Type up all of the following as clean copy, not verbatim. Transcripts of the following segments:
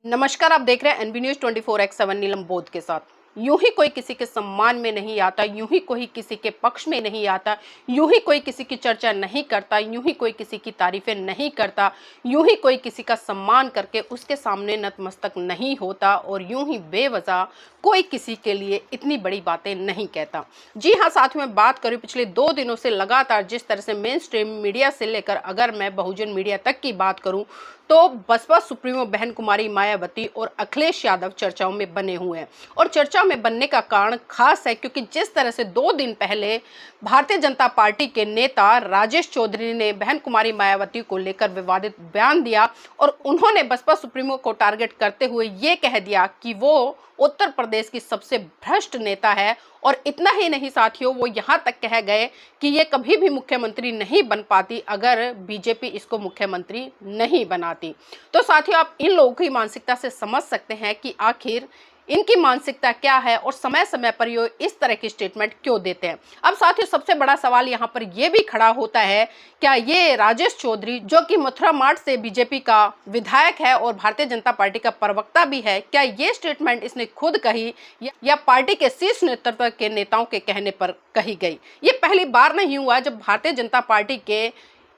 नमस्कार, आप देख रहे हैं एनबी न्यूज 24x7 नीलम बोध के साथ। यूं ही कोई किसी के सम्मान में नहीं आता, यूं ही कोई किसी के पक्ष में नहीं आता, यूं ही कोई किसी की चर्चा नहीं करता, यूं ही कोई किसी की तारीफें नहीं करता, यूं ही कोई किसी का सम्मान करके उसके सामने नतमस्तक नहीं होता और यूं ही बेवजह कोई किसी के लिए इतनी बड़ी बातें नहीं कहता। जी हाँ साथियों, मैं बात करूँ पिछले 2 दिनों से लगातार जिस तरह से मेन स्ट्रीम मीडिया से लेकर अगर मैं बहुजन मीडिया तक की बात करूँ तो बसपा सुप्रीमो बहन कुमारी मायावती और अखिलेश यादव चर्चाओं में बने हुए हैं। और चर्चा में बनने का कारण खास है क्योंकि जिस तरह से 2 दिन पहले भारतीय जनता पार्टी के नेता राजेश चौधरी ने बहन कुमारी मायावती को लेकर विवादित बयान दिया और उन्होंने बसपा सुप्रीमो को टारगेट करते हुए ये कह दिया कि वो उत्तर प्रदेश की सबसे भ्रष्ट नेता है। और इतना ही नहीं साथियों, वो यहाँ तक कह गए कि ये कभी भी मुख्यमंत्री नहीं बन पाती अगर बीजेपी इसको मुख्यमंत्री नहीं बनाती। तो साथियों, आप इन लोगों की मानसिकता से समझ सकते हैं कि आखिर इनकी मानसिकता क्या है और समय समय पर ये इस तरह की स्टेटमेंट क्यों देते हैं। अब साथियों, सबसे बड़ा सवाल यहाँ पर यह भी खड़ा होता है, क्या ये राजेश चौधरी जो कि मथुरा मार्ट से बीजेपी का विधायक है और भारतीय जनता पार्टी का प्रवक्ता भी है, क्या ये स्टेटमेंट इसने खुद कही या पार्टी के शीर्ष नेतृत्व के नेताओं के कहने पर कही गई? ये पहली बार नहीं हुआ जब भारतीय जनता पार्टी के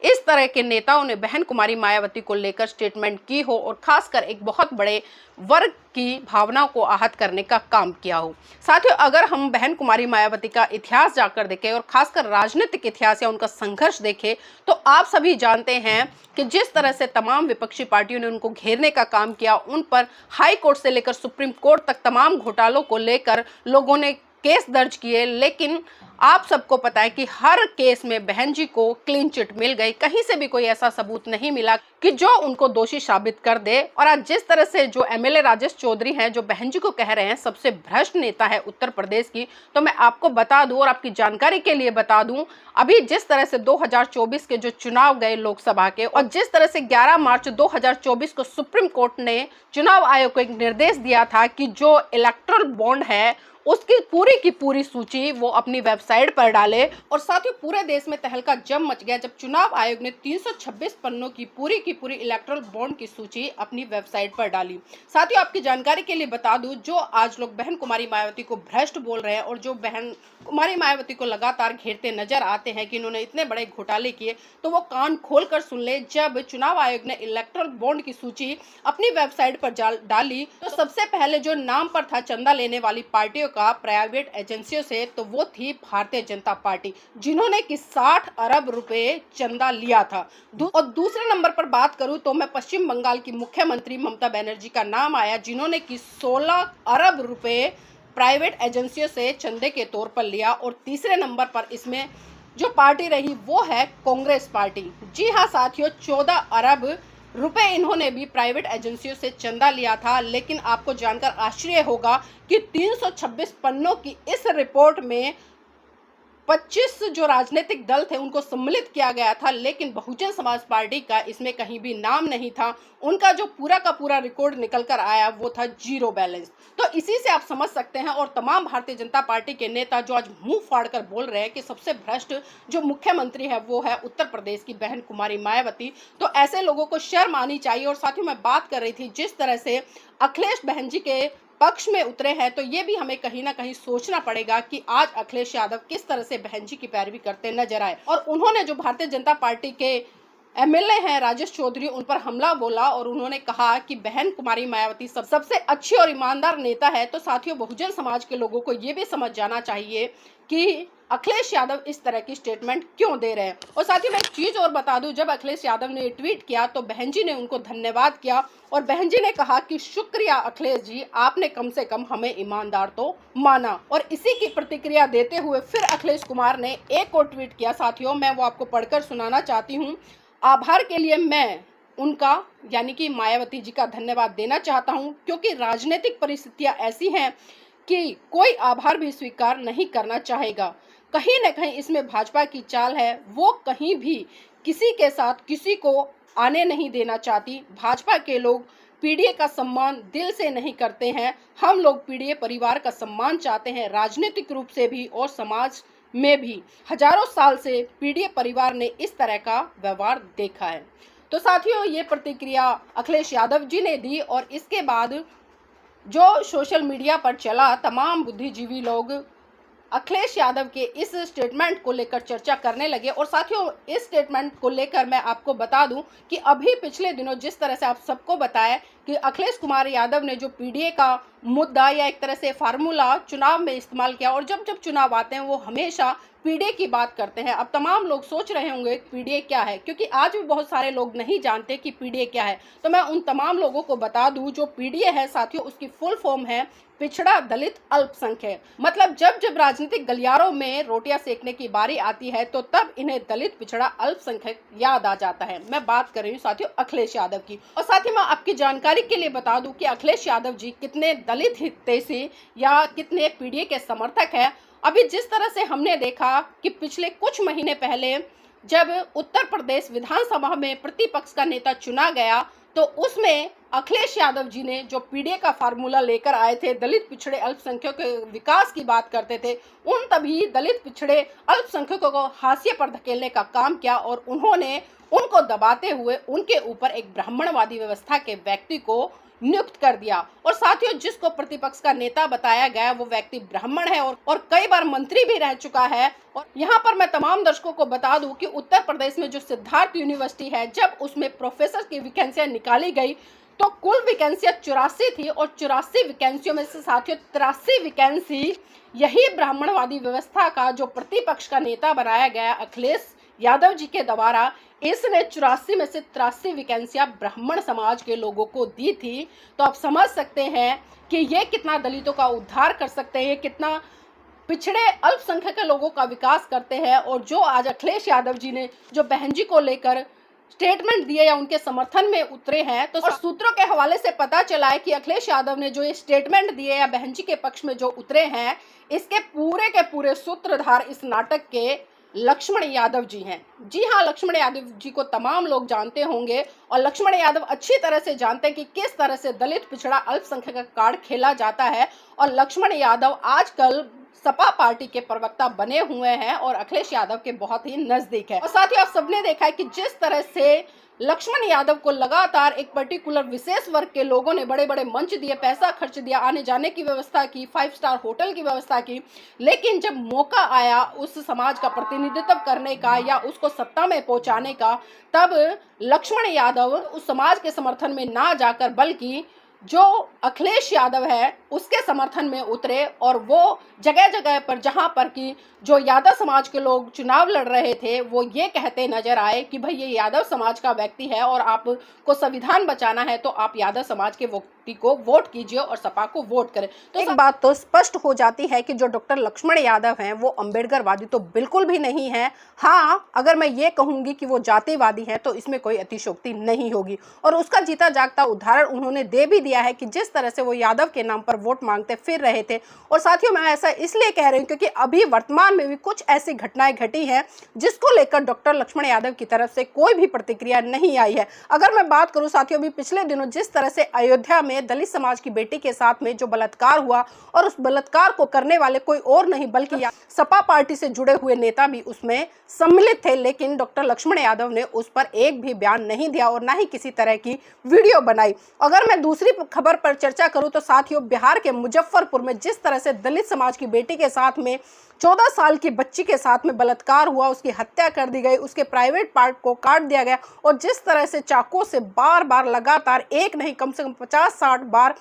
इस तरह के नेताओं ने बहन कुमारी मायावती को लेकर स्टेटमेंट की हो और खासकर एक बहुत बड़े वर्ग की भावनाओं को आहत करने का काम किया हो। साथियों, अगर हम बहन कुमारी मायावती का इतिहास जाकर देखें और खासकर राजनीतिक इतिहास या उनका संघर्ष देखें तो आप सभी जानते हैं कि जिस तरह से तमाम विपक्षी पार्टियों ने उनको घेरने का काम किया, उन पर हाई कोर्ट से लेकर सुप्रीम कोर्ट तक तमाम घोटालों को लेकर लोगों ने केस दर्ज किए, लेकिन आप सबको पता है कि हर केस में बहन जी को क्लीन चिट मिल गई। कहीं से भी कोई ऐसा सबूत नहीं मिला कि जो उनको दोषी साबित कर दे। और आज जिस तरह से जो एमएलए राजेश चौधरी हैं, जो बहन जी को कह रहे हैं सबसे भ्रष्ट नेता है उत्तर प्रदेश की, तो मैं आपको बता दूं और आपकी जानकारी के लिए बता दूं, अभी जिस तरह से 2024 के जो चुनाव गए लोकसभा के और जिस तरह से 11 मार्च 2024 को सुप्रीम कोर्ट ने चुनाव आयोग को एक निर्देश दिया था कि जो इलेक्टोरल बॉन्ड है उसकी पूरी की पूरी सूची वो अपनी वेबसाइट पर डाले। और साथ ही पूरे देश में तहलका जब मच गया जब चुनाव आयोग ने 326 पन्नों की पूरी इलेक्टोरल बॉन्ड की सूची अपनी वेबसाइट पर डाली। साथ ही आपकी जानकारी के लिए बता दूं, जो आज लोग बहन कुमारी मायावती को भ्रष्ट बोल रहे हैं और जो बहन कुमारी मायावती को लगातार घेरते नजर आते हैं कि इन्होंने इतने बड़े घोटाले किए, तो वो कान खोलकर सुन ले। जब चुनाव आयोग ने इलेक्टोरल बॉन्ड की सूची अपनी वेबसाइट पर डाली तो सबसे पहले जो नाम पर था चंदा लेने वाली पार्टियों का प्राइवेट एजेंसियों से, तो वो थी भारतीय जनता पार्टी, जिन्होंने कि 60 अरब रुपए चंदा लिया था। और दूसरे नंबर पर बात करूं तो मैं पश्चिम बंगाल की मुख्यमंत्री ममता बनर्जी का नाम आया, जिन्होंने कि 16 अरब रुपए प्राइवेट एजेंसियों से चंदे के तौर पर लिया। और तीसरे नंबर पर इसमें जो पार्टी रही वो है कांग्रेस पार्टी। जी हाँ साथियों, 14 अरब रुपए इन्होंने भी प्राइवेट एजेंसियों से चंदा लिया था। लेकिन आपको जानकर आश्चर्य होगा कि 326 पन्नों की इस रिपोर्ट में 25 जो राजनीतिक दल थे उनको सम्मिलित किया गया था, लेकिन बहुजन समाज पार्टी का इसमें कहीं भी नाम नहीं था। उनका जो पूरा का पूरा रिकॉर्ड निकल कर आया वो था जीरो बैलेंस। तो इसी से आप समझ सकते हैं। और तमाम भारतीय जनता पार्टी के नेता जो आज मुंह फाड़ कर बोल रहे हैं कि सबसे भ्रष्ट जो मुख्यमंत्री है वो है उत्तर प्रदेश की बहन कुमारी मायावती, तो ऐसे लोगों को शर्म आनी चाहिए। और साथ ही मैं बात कर रही थी जिस तरह से अखिलेश बहन जी के पक्ष में उतरे हैं, तो ये भी हमें कहीं ना कहीं सोचना पड़ेगा कि आज अखिलेश यादव किस तरह से बहन जी की पैरवी करते नजर आए। और उन्होंने जो भारतीय जनता पार्टी के एमएलए हैं राजेश चौधरी, उन पर हमला बोला और उन्होंने कहा कि बहन कुमारी मायावती सबसे अच्छी और ईमानदार नेता है। तो साथियों, बहुजन समाज के लोगों को ये भी समझ जाना चाहिए कि अखिलेश यादव इस तरह की स्टेटमेंट क्यों दे रहे हैं। और साथ ही मैं एक चीज और बता दूं, जब अखिलेश यादव ने ट्वीट किया तो बहन जी ने उनको धन्यवाद किया और बहन जी ने कहा कि शुक्रिया अखिलेश जी, आपने कम से कम हमें ईमानदार तो माना। और इसी की प्रतिक्रिया देते हुए फिर अखिलेश कुमार ने एक और ट्वीट किया। साथियों, मैं वो आपको पढ़कर सुनाना चाहती हूँ। आभार के लिए मैं उनका यानी कि मायावती जी का धन्यवाद देना चाहता हूँ, क्योंकि राजनीतिक परिस्थितियां ऐसी हैं कि कोई आभार भी स्वीकार नहीं करना चाहेगा। कहीं न कहीं इसमें भाजपा की चाल है, वो कहीं भी किसी के साथ किसी को आने नहीं देना चाहती। भाजपा के लोग पीडीए का सम्मान दिल से नहीं करते हैं। हम लोग पीडीए परिवार का सम्मान चाहते हैं, राजनीतिक रूप से भी और समाज में भी। हजारों साल से पीडीए परिवार ने इस तरह का व्यवहार देखा है। तो साथियों, ये प्रतिक्रिया अखिलेश यादव जी ने दी और इसके बाद जो सोशल मीडिया पर चला, तमाम बुद्धिजीवी लोग अखिलेश यादव के इस स्टेटमेंट को लेकर चर्चा करने लगे। और साथियों, इस स्टेटमेंट को लेकर मैं आपको बता दूं कि अभी पिछले दिनों जिस तरह से आप सबको बताया कि अखिलेश कुमार यादव ने जो पीडीए का मुद्दा या एक तरह से फार्मूला चुनाव में इस्तेमाल किया, और जब जब चुनाव आते हैं वो हमेशा पीडीए की बात करते हैं। अब तमाम लोग सोच रहे होंगे पीडीए क्या है, क्योंकि आज भी बहुत सारे लोग नहीं जानते कि पीडीए क्या है। तो मैं उन तमाम लोगों को बता दूं, जो पीडीए है साथियों, उसकी फुल फॉर्म है पिछड़ा दलित अल्पसंख्यक। मतलब जब जब राजनीतिक गलियारों में रोटियां सेकने की बारी आती है तो तब इन्हें दलित पिछड़ा अल्पसंख्यक याद आ जाता है। मैं बात कर रही हूँ साथियों अखिलेश यादव की। और साथ ही मैं आपकी जानकारी के लिए बता दूं कि अखिलेश यादव जी कितने दलित हितैषी या कितने पीडीए के समर्थक है। अभी जिस तरह से हमने देखा कि पिछले कुछ महीने पहले जब उत्तर प्रदेश विधानसभा में प्रतिपक्ष का नेता चुना गया, तो उसमें अखिलेश यादव जी ने जो पीडीए का फार्मूला लेकर आए थे, दलित पिछड़े अल्पसंख्यकों के विकास की बात करते थे, उन तभी दलित पिछड़े अल्पसंख्यकों को हाशिए पर धकेलने का काम किया और उन्होंने उनको दबाते हुए उनके ऊपर एक ब्राह्मणवादी व्यवस्था के व्यक्ति को नियुक्त कर दिया। और साथियों, जिसको प्रतिपक्ष का नेता बताया गया वो व्यक्ति ब्राह्मण है और कई बार मंत्री भी रह चुका है। और यहाँ पर मैं तमाम दर्शकों को बता दूं कि उत्तर प्रदेश में जो सिद्धार्थ यूनिवर्सिटी है, जब उसमें प्रोफेसर की वैकेंसियां निकाली गई तो कुल वैकेंसियां 84 थी और 84 वैकेंसियों में से साथियों 83 वैकेंसी यही ब्राह्मणवादी व्यवस्था का जो प्रतिपक्ष का नेता बनाया गया अखिलेश यादव जी के द्वारा, इसने 84 में से 83 वैकेंसियां ब्राह्मण समाज के लोगों को दी थी। तो आप समझ सकते हैं कि ये कितना दलितों का उद्धार कर सकते हैं, कितना पिछड़े अल्पसंख्यक के लोगों का विकास करते हैं। और जो आज अखिलेश यादव जी ने जो बहन जी को लेकर स्टेटमेंट दिए या उनके समर्थन में उतरे हैं, तो सूत्रों के हवाले से पता चला है कि अखिलेश यादव ने जो ये स्टेटमेंट दिए या बहन जी के पक्ष में जो उतरे हैं, इसके पूरे के पूरे सूत्रधार इस नाटक के लक्ष्मण यादव जी हैं। जी हाँ, लक्ष्मण यादव जी को तमाम लोग जानते होंगे और लक्ष्मण यादव अच्छी तरह से जानते हैं कि किस तरह से दलित पिछड़ा अल्पसंख्यक का कार्ड खेला जाता है। और लक्ष्मण यादव आजकल सपा पार्टी के प्रवक्ता बने हुए हैं और अखिलेश यादव के बहुत ही नजदीक है। और साथ ही आप सबने देखा है कि जिस तरह से लक्ष्मण यादव को लगातार एक पर्टिकुलर विशेष वर्ग के लोगों ने बड़े बड़े मंच दिए, पैसा खर्च दिया, आने जाने की व्यवस्था की, 5 स्टार होटल की व्यवस्था की, लेकिन जब मौका आया उस समाज का प्रतिनिधित्व करने का या उसको सत्ता में पहुंचाने का, तब लक्ष्मण यादव उस समाज के समर्थन में ना जाकर बल्कि जो अखिलेश यादव है उसके समर्थन में उतरे। और वो जगह जगह पर जहां पर कि जो यादव समाज के लोग चुनाव लड़ रहे थे, वो ये कहते नजर आए कि भाई ये यादव समाज का व्यक्ति है और आपको संविधान बचाना है तो आप यादव समाज के व्यक्ति को वोट कीजिए और सपा को वोट करें। तो एक बात तो स्पष्ट हो जाती है कि जो डॉक्टर लक्ष्मण यादव हैं वो अम्बेडकरवादी तो बिल्कुल भी नहीं है। हाँ, अगर मैं ये कहूंगी कि वो जातिवादी है तो इसमें कोई अतिशयोक्ति नहीं होगी। और उसका जीता जागता उदाहरण उन्होंने दे भी दिया है कि जिस तरह से वो यादव के नाम पर वोट मांगते फिर रहे थे। और साथियों, मैं ऐसा इसलिए कह रही हूँ क्योंकि अभी वर्तमान में भी कुछ ऐसी घटनाएं घटी हैं जिसको लेकर डॉक्टर लक्ष्मण यादव की तरफ से कोई भी प्रतिक्रिया नहीं आई है। अगर मैं बात करूं साथियों, अभी पिछले दिनों जिस तरह से अयोध्या में दलित समाज की बेटी के साथ में जो बलात्कार हुआ, और उस बलात्कार को करने वाले कोई और नहीं बल्कि सपा पार्टी से जुड़े हुए नेता भी उसमें सम्मिलित थे, लेकिन डॉक्टर लक्ष्मण यादव ने उस पर एक भी बयान नहीं दिया और ना ही किसी तरह की वीडियो बनाई। अगर मैं दूसरी खबर पर चर्चा करूं तो साथियों, बिहार के मुजफ्फरपुर में जिस तरह से दलित समाज की बेटी के साथ में 14 साल की बच्ची के साथ में बलात्कार हुआ, उसकी हत्या कर दी गई, उसके प्राइवेट पार्ट को काट दिया गया और जिस तरह से चाकू से बार बार लगातार एक नहीं कम से कम 50-60 बार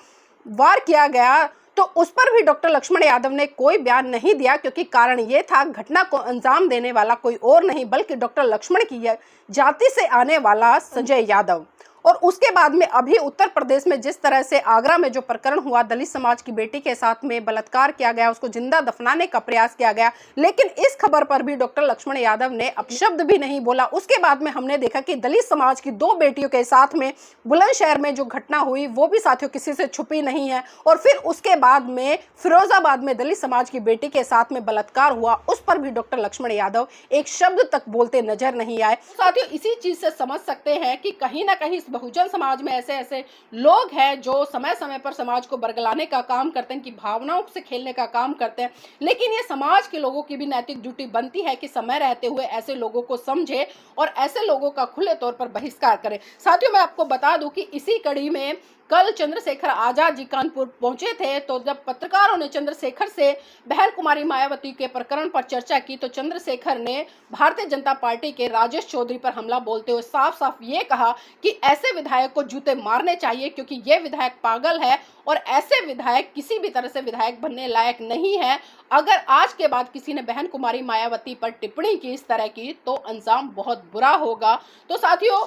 वार किया गया, तो उस पर भी डॉक्टर लक्ष्मण यादव ने कोई बयान नहीं दिया, क्योंकि कारण ये था घटना को अंजाम देने वाला कोई और नहीं बल्कि डॉक्टर लक्ष्मण की जाति से आने वाला संजय यादव। और उसके बाद में अभी उत्तर प्रदेश में जिस तरह से आगरा में जो प्रकरण हुआ, दलित समाज की बेटी के साथ में बलात्कार किया गया, उसको जिंदा दफनाने का प्रयास किया गया, लेकिन इस खबर पर भी डॉक्टर लक्ष्मण यादव ने अपशब्द भी नहीं बोला। उसके बाद में हमने देखा कि दलित समाज की 2 बेटियों के साथ में बुलंदशहर में जो घटना हुई वो भी साथियों किसी से छुपी नहीं है। और फिर उसके बाद में फिरोजाबाद में दलित समाज की बेटी के साथ में बलात्कार हुआ, उस पर भी डॉक्टर लक्ष्मण यादव एक शब्द तक बोलते नजर नहीं आए। साथियों, इसी चीज से समझ सकते हैं कि कहीं ना कहीं इस बहुजन समाज में ऐसे ऐसे लोग हैं जो समय समय पर समाज को बरगलाने का काम करते हैं, कि भावनाओं से खेलने का काम करते हैं, लेकिन ये समाज के लोगों की भी नैतिक ड्यूटी बनती है कि समय रहते हुए ऐसे लोगों को समझे और ऐसे लोगों का खुले तौर पर बहिष्कार करें। साथियों, मैं आपको बता दूं कि इसी कड़ी में कल चंद्रशेखर आजाद जी कानपुर पहुंचे थे, तो जब पत्रकारों ने चंद्रशेखर से बहन कुमारी मायावती के प्रकरण पर चर्चा की, तो चंद्रशेखर ने भारतीय जनता पार्टी के राजेश चौधरी पर हमला बोलते हुए साफ साफ ये कहा कि ऐसे विधायक को जूते मारने चाहिए, क्योंकि ये विधायक पागल है और ऐसे विधायक किसी भी तरह से विधायक बनने लायक नहीं है। अगर आज के बाद किसी ने बहन कुमारी मायावती पर टिप्पणी की इस तरह की, तो अंजाम बहुत बुरा होगा। तो साथियों,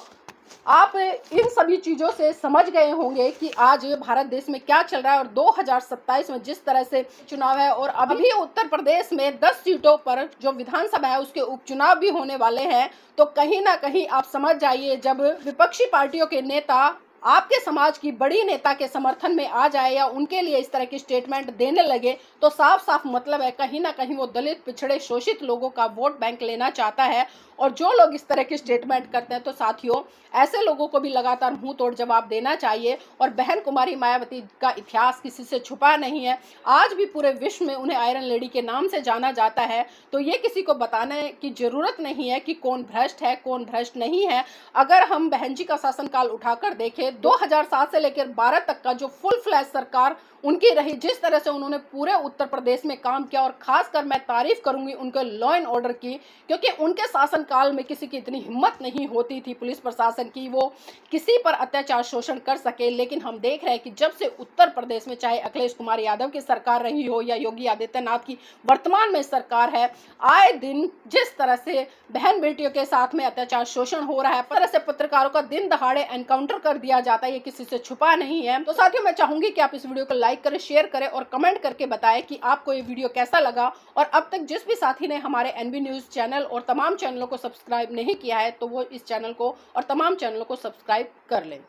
आप इन सभी चीजों से समझ गए होंगे कि आज भारत देश में क्या चल रहा है, और 2027 में जिस तरह से चुनाव है, और अभी उत्तर प्रदेश में 10 सीटों पर जो विधानसभा है उसके उपचुनाव भी होने वाले हैं। तो कहीं ना कहीं आप समझ जाइए, जब विपक्षी पार्टियों के नेता आपके समाज की बड़ी नेता के समर्थन में आ जाए या उनके लिए इस तरह की स्टेटमेंट देने लगे, तो साफ साफ मतलब है कहीं ना कहीं वो दलित, पिछड़े, शोषित लोगों का वोट बैंक लेना चाहता है। और जो लोग इस तरह की स्टेटमेंट करते हैं, तो साथियों ऐसे लोगों को भी लगातार मुंह तोड़ जवाब देना चाहिए। और बहन कुमारी मायावती का इतिहास किसी से छुपा नहीं है, आज भी पूरे विश्व में उन्हें आयरन लेडी के नाम से जाना जाता है। तो ये किसी को बताने की जरूरत नहीं है कि कौन भ्रष्ट है, कौन भ्रष्ट नहीं है। अगर हम बहन जी का शासनकाल उठाकर देखें, 2007 से लेकर 12 तक का जो फुल फ्लैश सरकार उनकी रही, जिस तरह से उन्होंने पूरे उत्तर प्रदेश में काम किया, और खासकर मैं तारीफ करूंगी उनके लॉ एंड ऑर्डर की, क्योंकि उनके शासनकाल में किसी की इतनी हिम्मत नहीं होती थी पुलिस प्रशासन की वो किसी पर अत्याचार शोषण कर सके। लेकिन हम देख रहे हैं कि जब से उत्तर प्रदेश में चाहे अखिलेश कुमार यादव की सरकार रही हो या योगी आदित्यनाथ की वर्तमान में सरकार है, आए दिन जिस तरह से बहन बेटियों के साथ में अत्याचार शोषण हो रहा है, तरह से पत्रकारों का दिन दहाड़े एनकाउंटर कर दिया जाता है, ये किसी से छुपा नहीं है। तो साथियों, मैं चाहूंगी कि आप इस वीडियो को लाइक करें, शेयर करें और कमेंट करके बताएं कि आपको ये वीडियो कैसा लगा। और अब तक जिस भी साथी ने हमारे एनबी न्यूज चैनल और तमाम चैनलों को सब्सक्राइब नहीं किया है, तो वो इस चैनल को और तमाम चैनलों को सब्सक्राइब कर लें।